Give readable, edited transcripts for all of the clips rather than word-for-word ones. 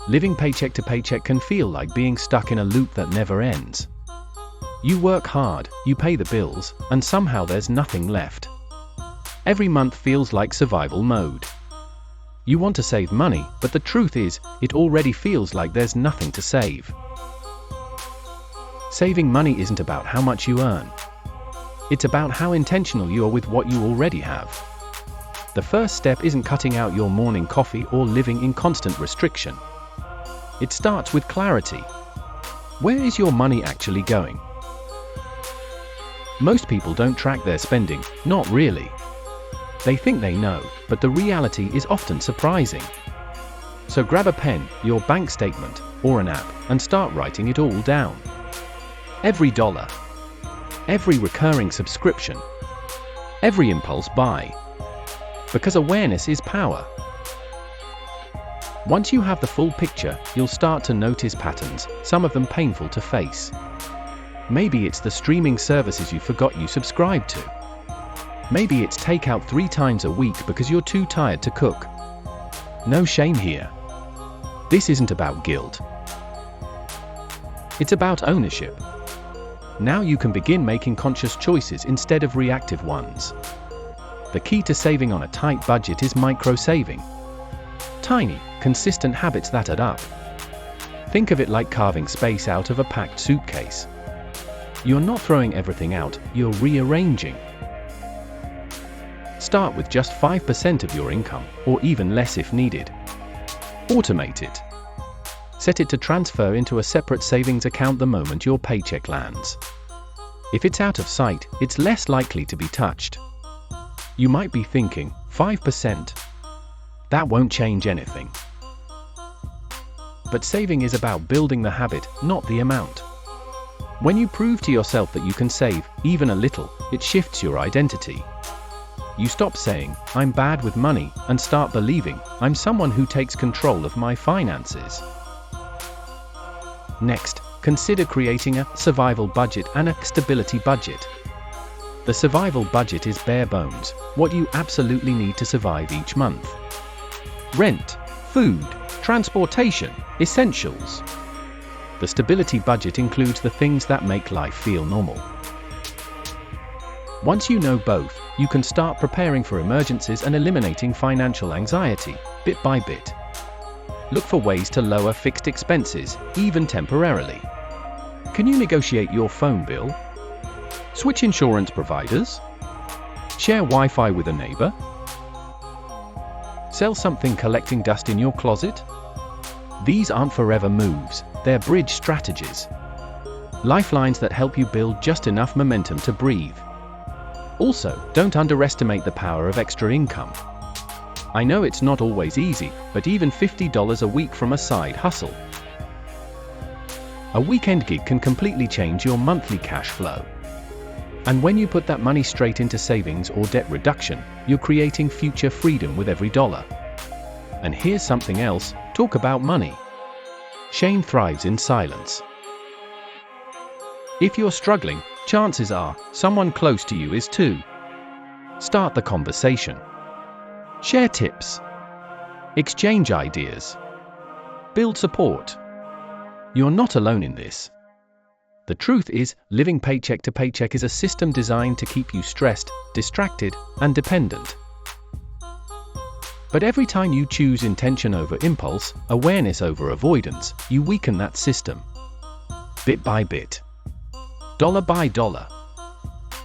living paycheck to paycheck can feel like being stuck in a loop that never ends. You work hard, you pay the bills, and somehow there's nothing left. Every month feels like survival mode. You want to save money, but the truth is, it already feels like there's nothing to save. Saving money isn't about how much you earn. It's about how intentional you are with what you already have. The first step isn't cutting out your morning coffee or living in constant restriction. It starts with clarity. Where is your money actually going? Most people don't track their spending, not really. They think they know, but the reality is often surprising. So grab a pen, your bank statement, or an app, and start writing it all down. Every dollar. Every recurring subscription. Every impulse buy. Because awareness is power. Once you have the full picture, you'll start to notice patterns, some of them painful to face. Maybe it's the streaming services you forgot you subscribed to. Maybe it's takeout 3 times a week because you're too tired to cook. No shame here. This isn't about guilt. It's about ownership. Now you can begin making conscious choices instead of reactive ones. The key to saving on a tight budget is micro-saving. Tiny, consistent habits that add up. Think of it like carving space out of a packed suitcase. You're not throwing everything out, you're rearranging. Start with just 5% of your income, or even less if needed. Automate it. Set it to transfer into a separate savings account the moment your paycheck lands. If it's out of sight, it's less likely to be touched. You might be thinking, 5%? That won't change anything. But saving is about building the habit, not the amount. When you prove to yourself that you can save, even a little, it shifts your identity. You stop saying, "I'm bad with money," and start believing, "I'm someone who takes control of my finances." Next, consider creating a survival budget and a stability budget. The survival budget is bare bones, what you absolutely need to survive each month. Rent, food, transportation, essentials. The stability budget includes the things that make life feel normal. Once you know both, you can start preparing for emergencies and eliminating financial anxiety, bit by bit. Look for ways to lower fixed expenses, even temporarily. Can you negotiate your phone bill? Switch insurance providers? Share Wi-Fi with a neighbor? Sell something collecting dust in your closet? These aren't forever moves, they're bridge strategies. Lifelines that help you build just enough momentum to breathe. Also, don't underestimate the power of extra income. I know it's not always easy, but even $50 a week from a side hustle. A weekend gig can completely change your monthly cash flow. And when you put that money straight into savings or debt reduction, you're creating future freedom with every dollar. And here's something else, talk about money. Shame thrives in silence. If you're struggling, chances are, someone close to you is too. Start the conversation. Share tips. Exchange ideas. Build support. You're not alone in this. The truth is, living paycheck to paycheck is a system designed to keep you stressed, distracted, and dependent. But every time you choose intention over impulse, awareness over avoidance, you weaken that system. Bit by bit. Dollar by dollar.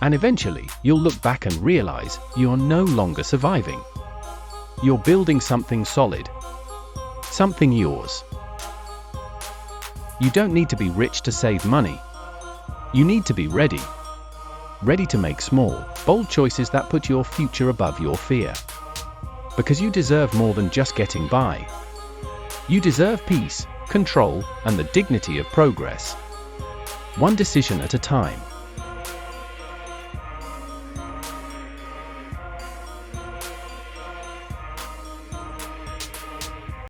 And eventually, you'll look back and realize you're no longer surviving. You're building something solid. Something yours. You don't need to be rich to save money. You need to be ready. Ready to make small, bold choices that put your future above your fear. Because you deserve more than just getting by. You deserve peace, control, and the dignity of progress. One decision at a time.